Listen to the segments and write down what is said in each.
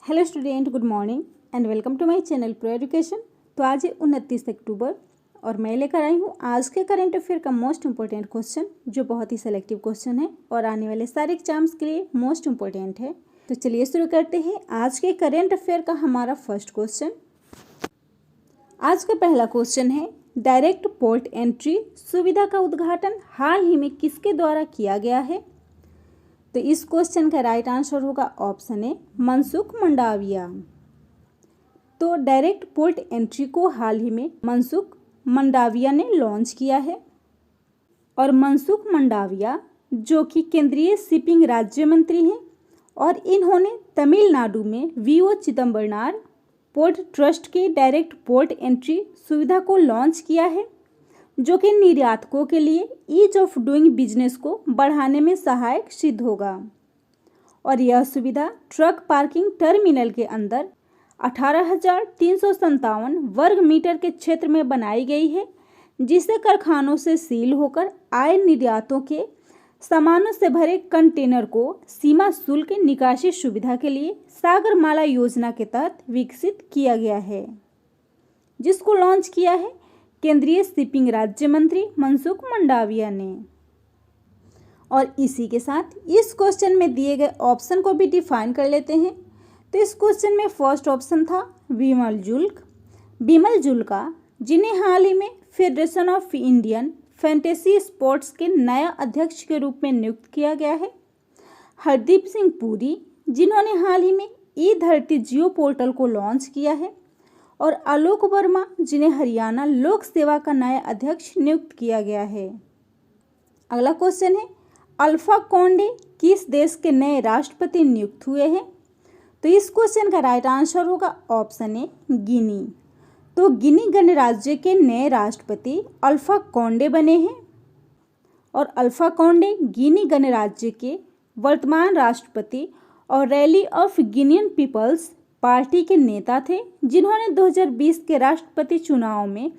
Hello student, good morning and welcome to my channel pro education. तो आज है 29 अक्टूबर और मैं लेकर आई हूँ आज के करंट अफेयर का मोस्ट इम्पोर्टेंट क्वेश्चन, जो बहुत ही सेलेक्टिव क्वेश्चन है और आने वाले सारे एग्जाम्स के लिए मोस्ट इम्पोर्टेंट है। तो चलिए शुरू करते हैं आज के करंट अफेयर का हमारा फर्स्ट क्वेश्चन। आज का पहला क्वेश्चन है, डायरेक्ट पोर्ट एंट्री सुविधा का उद्घाटन हाल ही में किसके द्वारा किया गया है? तो इस क्वेश्चन का राइट आंसर होगा ऑप्शन ए, मनसुख मंडाविया। तो डायरेक्ट पोर्ट एंट्री को हाल ही में मनसुख मंडाविया ने लॉन्च किया है और मनसुख मंडाविया जो कि केंद्रीय शिपिंग राज्य मंत्री हैं और इन्होंने तमिलनाडु में वीओ चिदम्बरनार पोर्ट ट्रस्ट की डायरेक्ट पोर्ट एंट्री सुविधा को लॉन्च किया है, जो कि निर्यातकों के लिए ईज ऑफ डूइंग बिजनेस को बढ़ाने में सहायक सिद्ध होगा। और यह सुविधा ट्रक पार्किंग टर्मिनल के अंदर 18,357 वर्ग मीटर के क्षेत्र में बनाई गई है, जिससे कारखानों से सील होकर आए निर्यातों के सामानों से भरे कंटेनर को सीमा शुल्क निकासी सुविधा के लिए सागरमाला योजना के तहत विकसित किया गया है, जिसको लॉन्च किया है केंद्रीय शिपिंग राज्य मंत्री मनसुख मंडाविया ने। और इसी के साथ इस क्वेश्चन में दिए गए ऑप्शन को भी डिफाइन कर लेते हैं। तो इस क्वेश्चन में फर्स्ट ऑप्शन था विमल जुल्का, जिन्हें हाल ही में federation of Indian fantasy sports के नया अध्यक्ष के रूप में नियुक्त किया गया है। हरदीप सिंह पुरी, जिन्होंने हाल ही में ई धरती जियो पोर्टल को लॉन्च किया है। और आलोक वर्मा, जिन्हें हरियाणा लोक सेवा का नया अध्यक्ष नियुक्त किया गया है। अगला क्वेश्चन है, अल्फा कोंडे किस देश के नए राष्ट्रपति नियुक्त हुए हैं? तो इस क्वेश्चन का राइट आंसर होगा ऑप्शन ए, गिनी। तो गिनी गणराज्य के नए राष्ट्रपति अल्फा कोंडे बने हैं और अल्फा कोंडे गिनी गणराज्य के वर्तमान राष्ट्रपति और rally of Guinean people's party के नेता थे, जिन्होंने 2020 के राष्ट्रपति चुनाव में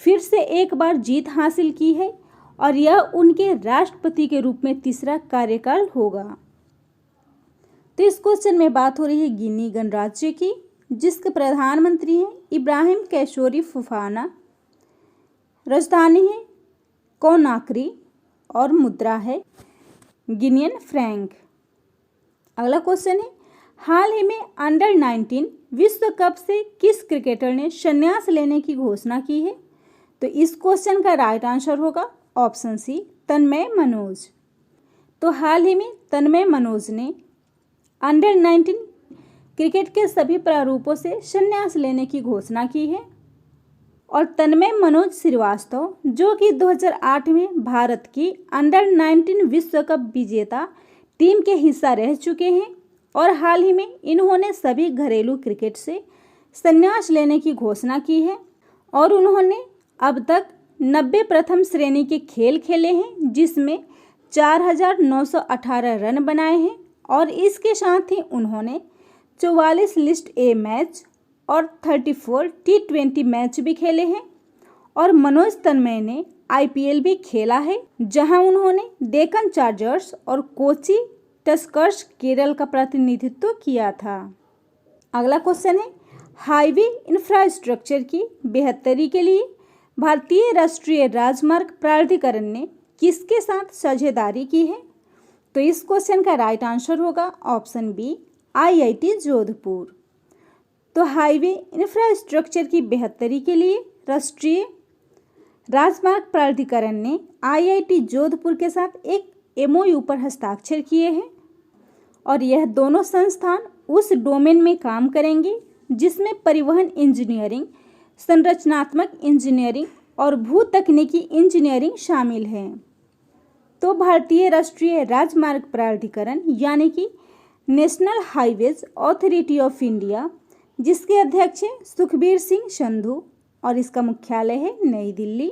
फिर से एक बार जीत हासिल की है और यह उनके राष्ट्रपति के रूप में तीसरा कार्यकाल होगा। तो इस क्वेश्चन में बात हो रही है गिनी गणराज्य की, जिसके प्रधानमंत्री हैं इब्राहिम कैशोरी फुफाना, राजधानी है कोनाक्री और मुद्रा है गिनियन फ्रैंक। अगला क्वेश्चन है, हाल ही में अंडर 19 विश्व कप से किस क्रिकेटर ने संन्यास लेने की घोषणा की है? तो इस क्वेश्चन का राइट आंसर होगा ऑप्शन सी, तन्मय मनोज। तो हाल ही में तन्मय मनोज ने अंडर 19 क्रिकेट के सभी प्रारूपों से संन्यास लेने की घोषणा की है। और तन्मय मनोज श्रीवास्तव, जो कि 2008 में भारत की अंडर 19 विश्व कप विजेता टीम के हिस्सा रह चुके हैं और हाल ही में इन्होंने सभी घरेलू क्रिकेट से संन्यास लेने की घोषणा की है। और उन्होंने अब तक 90 प्रथम श्रेणी के खेल खेले हैं, जिसमें 4,918 रन बनाए हैं। और इसके साथ ही उन्होंने 44 लिस्ट ए मैच और 34 T20 मैच भी खेले हैं। और मनोज तन्मय ने IPL भी खेला है, जहां उन्होंने डेक्कन चार्जर्स और कोची टस्कर्स केरल का प्रतिनिधित्व किया था। अगला क्वेश्चन है, हाईवे इंफ्रास्ट्रक्चर की बेहतरी के लिए भारतीय राष्ट्रीय राजमार्ग प्राधिकरण ने किसके साथ साझेदारी की है? तो इस क्वेश्चन का राइट आंसर होगा ऑप्शन बी, IIT जोधपुर। तो हाईवे इंफ्रास्ट्रक्चर की बेहतरी के लिए राष्ट्रीय राजमार्ग प्राधिकरण ने IIT जोधपुर के साथ एक MOU पर हस्ताक्षर किए हैं और यह दोनों संस्थान उस डोमेन में काम करेंगे जिसमें परिवहन इंजीनियरिंग, संरचनात्मक इंजीनियरिंग और भू तकनीकी इंजीनियरिंग शामिल है। तो भारतीय राष्ट्रीय राजमार्ग प्राधिकरण यानी कि national highways authority of India, जिसके अध्यक्ष हैं सुखबीर सिंह संधू और इसका मुख्यालय है नई दिल्ली।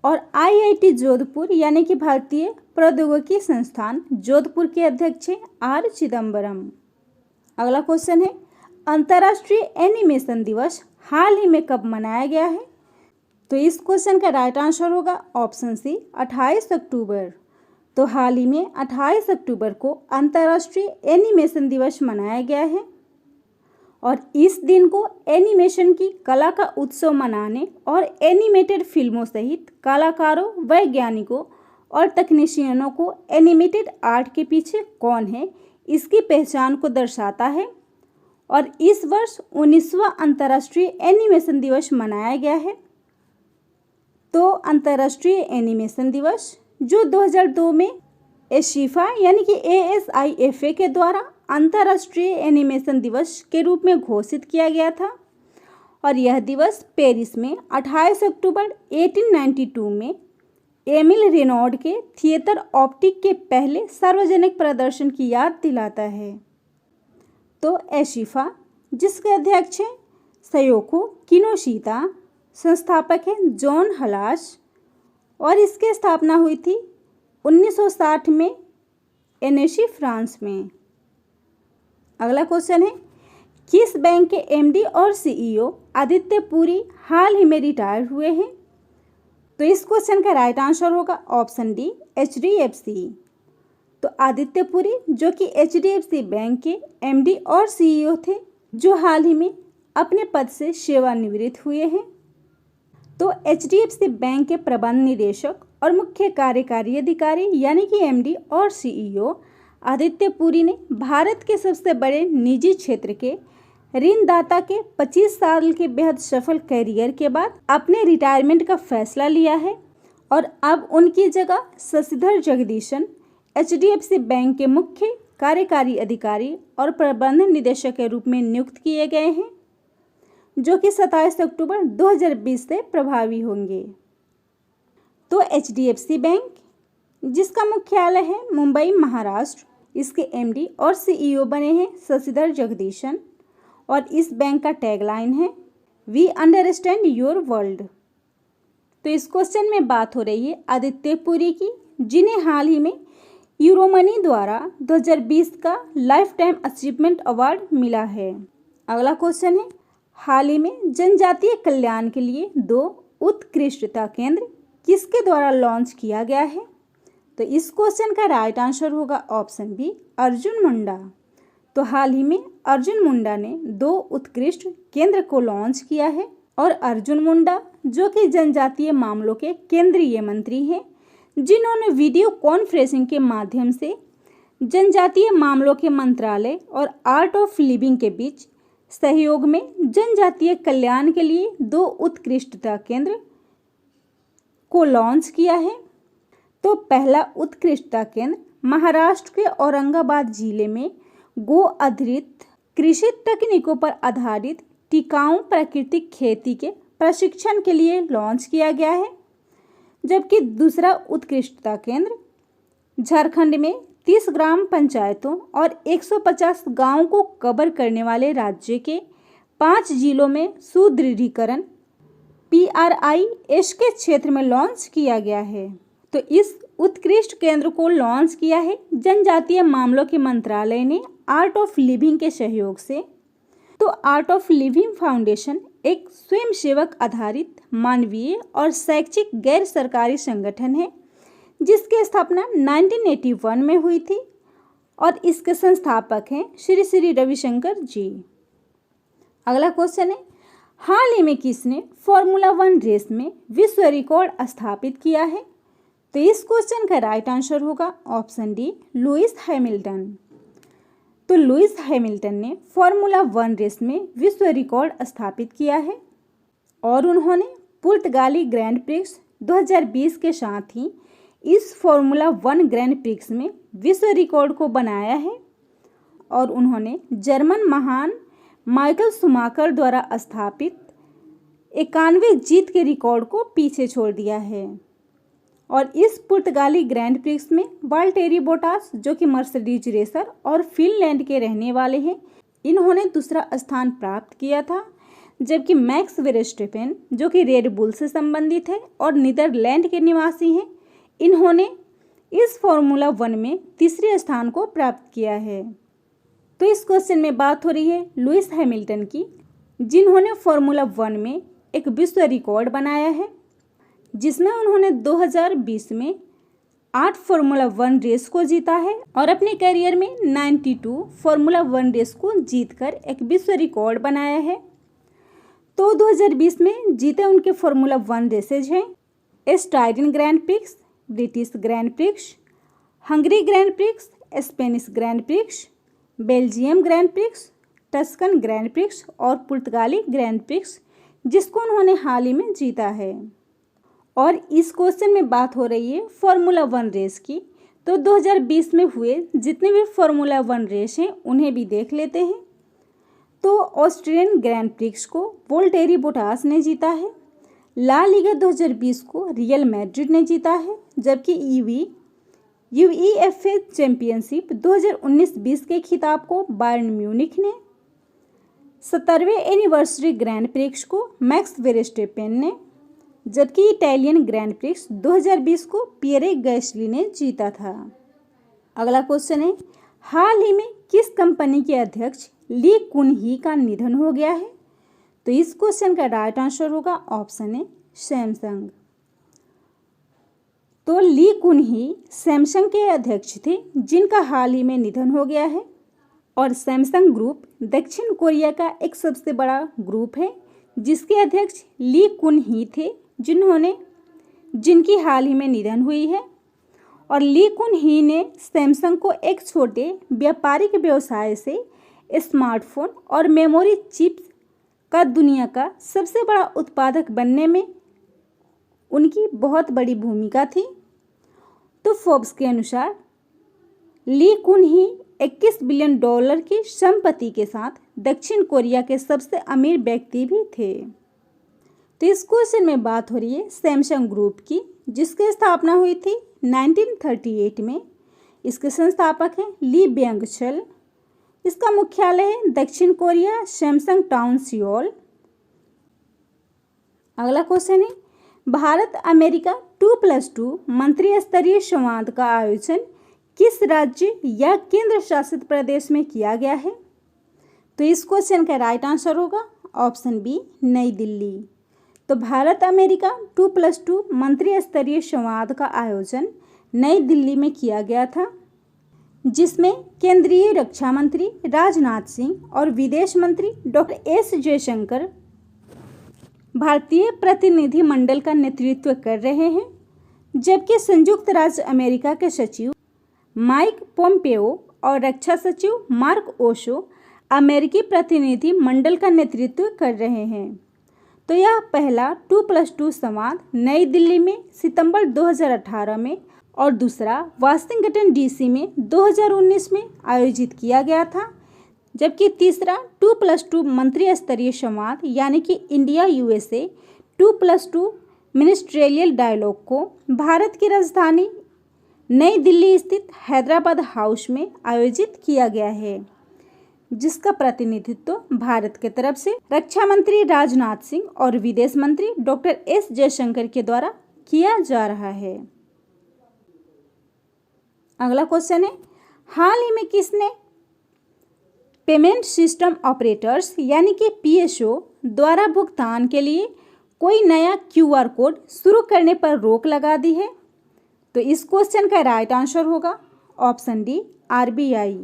और IIT जोधपुर यानी कि भारतीय प्रौद्योगिकी संस्थान जोधपुर के अध्यक्ष हैं R चिदम्बरम। अगला क्वेश्चन है, अंतर्राष्ट्रीय एनिमेशन दिवस हाल ही में कब मनाया गया है? तो इस क्वेश्चन का राइट आंसर होगा ऑप्शन सी, 28 अक्टूबर। तो हाल ही में 28 अक्टूबर को अंतर्राष्ट्रीय एनिमेशन दिवस मनाया गया है और इस दिन को एनिमेशन की कला का उत्सव मनाने और एनिमेटेड फिल्मों सहित कलाकारों, वैज्ञानिकों और तकनीशियनों को एनिमेटेड आर्ट के पीछे कौन है इसकी पहचान को दर्शाता है। और इस वर्ष 19वां अंतर्राष्ट्रीय एनिमेशन दिवस मनाया गया है। तो अंतर्राष्ट्रीय एनिमेशन दिवस जो 2002 में एशिफा यानी कि ASIFA के द्वारा अंतर्राष्ट्रीय एनिमेशन दिवस के रूप में घोषित किया गया था और यह दिवस पेरिस में 28 अक्टूबर 1892 में एमिल रेनॉल्ड के थिएटर ऑप्टिक के पहले सार्वजनिक प्रदर्शन की याद दिलाता है। तो एशिफा जिसके अध्यक्ष हैं सयोको किनोशिता, संस्थापक हैं जॉन हलाश और इसकी स्थापना हुई थी 1960 में एनेशी, फ्रांस में। अगला क्वेश्चन है, किस बैंक के MD और CEO आदित्य पुरी हाल ही में रिटायर हुए हैं? तो इस क्वेश्चन का राइट आंसर होगा ऑप्शन डी, HDFC। तो आदित्य पुरी जो कि HDFC बैंक के MD और CEO थे, जो हाल ही में अपने पद से सेवानिवृत्त हुए हैं। तो HDFC बैंक के प्रबंध निदेशक और मुख्य कार्यकारी अधिकारी यानी कि MD और CEO आदित्य पुरी ने भारत के सबसे बड़े निजी क्षेत्र के ऋणदाता के 25 साल के बेहद सफल करियर के बाद अपने रिटायरमेंट का फैसला लिया है और अब उनकी जगह शशिधर जगदीशन HDFC बैंक के मुख्य कार्यकारी अधिकारी और प्रबंध निदेशक के रूप में नियुक्त किए गए हैं, जो कि 27 अक्टूबर 2020 से प्रभावी होंगे। तो HDFC बैंक जिसका मुख्यालय है मुंबई, महाराष्ट्र, इसके MD और CEO बने हैं शशिधर जगदीशन और इस बैंक का टैगलाइन है वी अंडरस्टैंड योर वर्ल्ड। तो इस क्वेश्चन में बात हो रही है आदित्य पुरी की, जिन्हें हाल ही में यूरोमनी द्वारा 2020 का लाइफ टाइम अचीवमेंट अवार्ड मिला है। अगला क्वेश्चन है, हाल ही में जनजातीय कल्याण के लिए 2 उत्कृष्टता केंद्र किसके द्वारा लॉन्च किया गया है? तो इस क्वेश्चन का राइट आंसर होगा ऑप्शन बी, अर्जुन मुंडा। तो हाल ही में अर्जुन मुंडा ने 2 उत्कृष्ट केंद्र को लॉन्च किया है और अर्जुन मुंडा जो कि जनजातीय मामलों के केंद्रीय मंत्री हैं, जिन्होंने वीडियो कॉन्फ्रेंसिंग के माध्यम से जनजातीय मामलों के मंत्रालय और आर्ट ऑफ लिविंग के बीच सहयोग में जनजातीय कल्याण के लिए 2 उत्कृष्टता केंद्र को लॉन्च किया है। तो पहला उत्कृष्टता केंद्र महाराष्ट्र के औरंगाबाद जिले में गो आधारित कृषि तकनीकों पर आधारित टिकाऊ प्राकृतिक खेती के प्रशिक्षण के लिए लॉन्च किया गया है, जबकि दूसरा उत्कृष्टता केंद्र झारखंड में 30 ग्राम पंचायतों और 150 गांवों को कवर करने वाले राज्य के 5 जिलों में सुदृढ़ीकरण PRIS के क्षेत्र में लॉन्च किया गया है। तो इस उत्कृष्ट केंद्र को लॉन्च किया है जनजातीय मामलों के मंत्रालय ने आर्ट ऑफ लिविंग के सहयोग से। तो आर्ट ऑफ लिविंग फाउंडेशन एक स्वयंसेवक आधारित मानवीय और शैक्षिक गैर सरकारी संगठन है, जिसकी स्थापना 1981 में हुई थी और इसके संस्थापक हैं श्री श्री रविशंकर जी। अगला क्वेश्चन है, हाल ही में किसने फॉर्मूला 1 रेस में विश्व रिकॉर्ड स्थापित किया है? तो इस क्वेश्चन का राइट आंसर होगा ऑप्शन डी, लुइस हैमिल्टन। तो लुइस हैमिल्टन ने फॉर्मूला 1 रेस में विश्व रिकॉर्ड स्थापित किया है और उन्होंने पुर्तगाली ग्रैंड प्रिक्स 2020 के साथ ही इस फॉर्मूला 1 ग्रैंड प्रिक्स में विश्व रिकॉर्ड को बनाया है और उन्होंने जर्मन महान माइकल शुमाकर द्वारा स्थापित 91 जीत के रिकॉर्ड को पीछे छोड़ दिया है। और इस पुर्तगाली ग्रैंड प्रिक्स में वाल्टेरी बोटास जो कि मर्सिडीज रेसर और फिनलैंड के रहने वाले हैं, इन्होंने दूसरा स्थान प्राप्त किया था, जबकि मैक्स वेरस्टेपेन जो कि रेड बुल से संबंधित है और नीदरलैंड के निवासी हैं, इन्होंने इस फॉर्मूला 1 में तीसरे स्थान को प्राप्त किया है। तो इस क्वेश्चन में बात हो रही है लुइस हैमिल्टन की, जिन्होंने फॉर्मूला 1 में एक विश्व रिकॉर्ड बनाया है, जिसमें उन्होंने 2020 में 8 फार्मूला 1 रेस को जीता है और अपने करियर में 92 फार्मूला 1 रेस को जीतकर एक विश्व रिकॉर्ड बनाया है। तो 2020 में जीते उनके फार्मूला 1 रेसेज हैं Austrian Grand Prix, British Grand Prix, Hungary Grand Prix, Spanish Grand Prix, Belgium Grand Prix, Tuscan Grand Prix और पुर्तगाली ग्रैंड प्रिक्स, जिसको उन्होंने हाल ही में जीता है। और इस क्वेश्चन में बात हो रही है फार्मूला 1 रेस की। तो 2020 में हुए जितने भी फार्मूला 1 रेस हैं उन्हें भी देख लेते हैं। तो ऑस्ट्रियन ग्रैंड प्रिक्स को वोल्टेरी बोटास ने जीता है। ला लीगा 2020 को रियल मैड्रिड ने जीता है, जबकि यूईएफए चैंपियनशिप 2019-20 के खिताब को बायर्न म्यूनिख ने, 70वें एनिवर्सरी ग्रैंड प्रिक्स को मैक्स वेरस्टेपेन ने, जबकि इटालियन ग्रैंड प्रिक्स 2020 को पियरे गैसली ने जीता था। अगला क्वेश्चन है, हाल ही में किस कंपनी के अध्यक्ष ली कुन ही का निधन हो गया है? तो इस क्वेश्चन का राइट आंसर होगा ऑप्शन ए सैमसंग। तो ली कुन ही सैमसंग के अध्यक्ष थे जिनका हाल ही में निधन हो गया है। और सैमसंग ग्रुप दक्षिण कोरिया का एक सबसे बड़ा ग्रुप है जिसके अध्यक्ष ली कुन ही थे जिनकी हाल ही में निधन हुई है। और ली कुन ही ने सैमसंग को एक छोटे व्यापारिक व्यवसाय से स्मार्टफोन और मेमोरी चिप्स का दुनिया का सबसे बड़ा उत्पादक बनने में उनकी बहुत बड़ी भूमिका थी। तो फोर्ब्स के अनुसार ली कुन ही 21 बिलियन डॉलर की संपत्ति के साथ दक्षिण कोरिया के सबसे अमीर व्यक्ति भी थे। तो इस क्वेश्चन में बात हो रही है सैमसंग ग्रुप की, जिसकी स्थापना हुई थी 1938 में। इसके संस्थापक हैं ली ब्यंग चल। इसका मुख्यालय है दक्षिण कोरिया, सैमसंग टाउन, सियोल। अगला क्वेश्चन है, भारत अमेरिका 2+2 मंत्री स्तरीय संवाद का आयोजन किस राज्य या केंद्र शासित प्रदेश में किया गया है? तो इस क्वेश्चन का राइट आंसर होगा ऑप्शन बी नई दिल्ली। तो भारत अमेरिका 2+2 मंत्री स्तरीय संवाद का आयोजन नई दिल्ली में किया गया था, जिसमें केंद्रीय रक्षा मंत्री राजनाथ सिंह और विदेश मंत्री डॉक्टर एस जयशंकर भारतीय प्रतिनिधिमंडल का नेतृत्व कर रहे हैं, जबकि संयुक्त राज्य अमेरिका के सचिव माइक पोम्पेओ और रक्षा सचिव मार्क ओशो अमेरिकी प्रतिनिधि मंडल का नेतृत्व कर रहे हैं। तो यह पहला 2+2 संवाद नई दिल्ली में सितंबर 2018 में और दूसरा वाशिंगटन डीसी में 2019 में आयोजित किया गया था, जबकि तीसरा 2+2 मंत्री स्तरीय संवाद यानी कि इंडिया यूएसए 2+2 मिनिस्ट्रियल डायलॉग को भारत की राजधानी नई दिल्ली स्थित हैदराबाद हाउस में आयोजित किया गया है, जिसका प्रतिनिधित्व भारत के तरफ से रक्षा मंत्री राजनाथ सिंह और विदेश मंत्री डॉक्टर एस जयशंकर के द्वारा किया जा रहा है। अगला क्वेश्चन है, हाल ही में किसने पेमेंट सिस्टम ऑपरेटर्स यानी कि पीएसओ द्वारा भुगतान के लिए कोई नया क्यूआर कोड शुरू करने पर रोक लगा दी है? तो इस क्वेश्चन का राइट आंसर होगा ऑप्शन डी आरबीआई।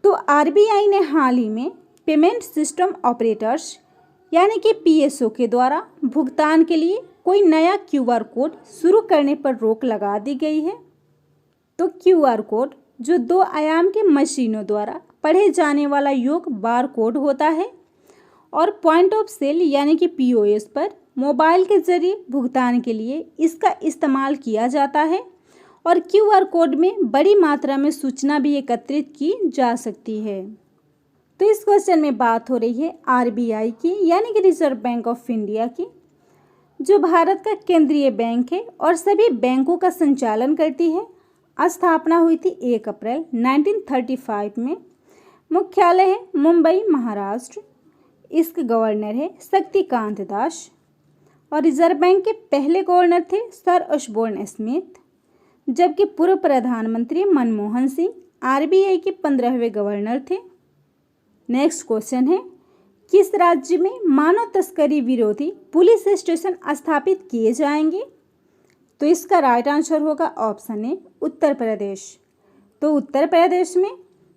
तो आरबीआई ने हाल ही में पेमेंट सिस्टम ऑपरेटर्स यानी कि पीएसओ के द्वारा भुगतान के लिए कोई नया क्यूआर कोड शुरू करने पर रोक लगा दी गई है। तो क्यूआर कोड जो 2 आयाम के मशीनों द्वारा पढ़े जाने वाला योग बार कोड होता है और पॉइंट ऑफ सेल यानी कि पीओएस पर मोबाइल के जरिए भुगतान के लिए इसका इस्तेमाल किया जाता है और क्यूआर कोड में बड़ी मात्रा में सूचना भी एकत्रित की जा सकती है। तो इस क्वेश्चन में बात हो रही है आरबीआई की यानी कि रिजर्व बैंक ऑफ इंडिया की, जो भारत का केंद्रीय बैंक है और सभी बैंकों का संचालन करती है। स्थापना हुई थी 1 अप्रैल 1935 में। मुख्यालय है मुंबई, महाराष्ट्र। इसके गवर्नर है शक्तिकांत दास और रिजर्व बैंक के पहले गवर्नर थे सर ऑसबोर्न स्मिथ, जबकि पूर्व प्रधानमंत्री मनमोहन सिंह आरबीआई के 15वें गवर्नर थे। नेक्स्ट क्वेश्चन है, किस राज्य में मानव तस्करी विरोधी पुलिस स्टेशन स्थापित किए जाएंगे? तो इसका राइट आंसर होगा ऑप्शन ए उत्तर प्रदेश। तो उत्तर प्रदेश में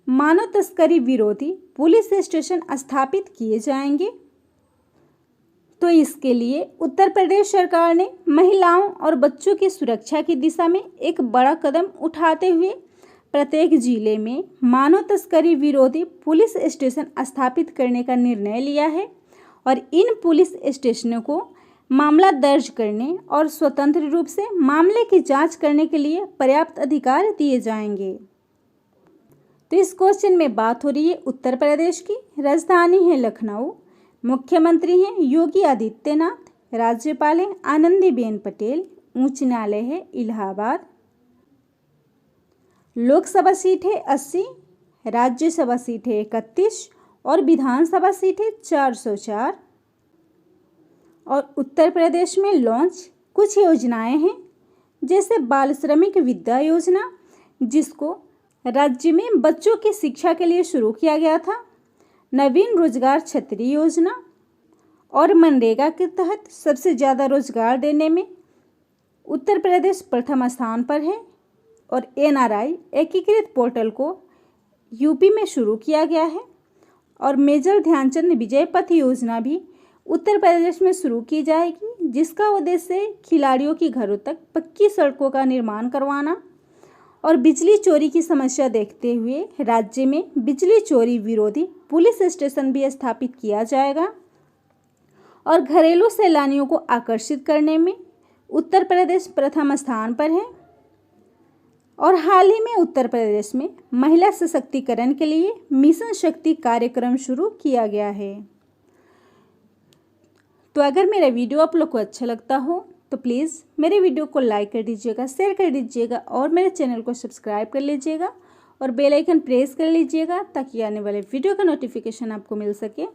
मानव तस्करी विरोधी पुलिस स्टेशन स्थापित किए जाएंगे। तो इसके लिए उत्तर प्रदेश सरकार ने महिलाओं और बच्चों की सुरक्षा की दिशा में एक बड़ा कदम उठाते हुए प्रत्येक जिले में मानव तस्करी विरोधी पुलिस स्टेशन स्थापित करने का निर्णय लिया है और इन पुलिस स्टेशनों को मामला दर्ज करने और स्वतंत्र रूप से मामले की जांच करने के लिए पर्याप्त अधिकार दिए जाएंगे। तो इस क्वेश्चन में बात हो रही है उत्तर प्रदेश की। राजधानी है लखनऊ, मुख्यमंत्री हैं योगी आदित्यनाथ, राज्यपाल हैं आनंदीबेन पटेल, उच्च न्यायालय है इलाहाबाद। लोकसभा सीट है 80, राज्यसभा सीट है 31 और विधानसभा सीट है 404। और उत्तर प्रदेश में लॉन्च कुछ योजनाएं हैं, जैसे बाल श्रमिक विद्या योजना, जिसको राज्य में बच्चों की शिक्षा के लिए शुरू किया गया था, नवीन रोजगार छतरी योजना, और मनरेगा के तहत सबसे ज़्यादा रोजगार देने में उत्तर प्रदेश प्रथम स्थान पर है। और एनआरआई एकीकृत पोर्टल को यूपी में शुरू किया गया है। और मेजर ध्यानचंद विजय पथ योजना भी उत्तर प्रदेश में शुरू की जाएगी, जिसका उद्देश्य खिलाड़ियों की घरों तक पक्की सड़कों का निर्माण करवाना। और बिजली चोरी की समस्या देखते हुए राज्य में बिजली चोरी विरोधी पुलिस स्टेशन भी स्थापित किया जाएगा। और घरेलू सैलानियों को आकर्षित करने में उत्तर प्रदेश प्रथम स्थान पर है। और हाल ही में उत्तर प्रदेश में महिला सशक्तिकरण के लिए मिशन शक्ति कार्यक्रम शुरू किया गया है। तो अगर मेरा वीडियो आप लोग को अच्छा लगता हो तो प्लीज़ मेरे वीडियो को लाइक कर दीजिएगा, शेयर कर दीजिएगा और मेरे चैनल को सब्सक्राइब कर लीजिएगा और बेल आइकन प्रेस कर लीजिएगा, ताकि आने वाले वीडियो का नोटिफिकेशन आपको मिल सके।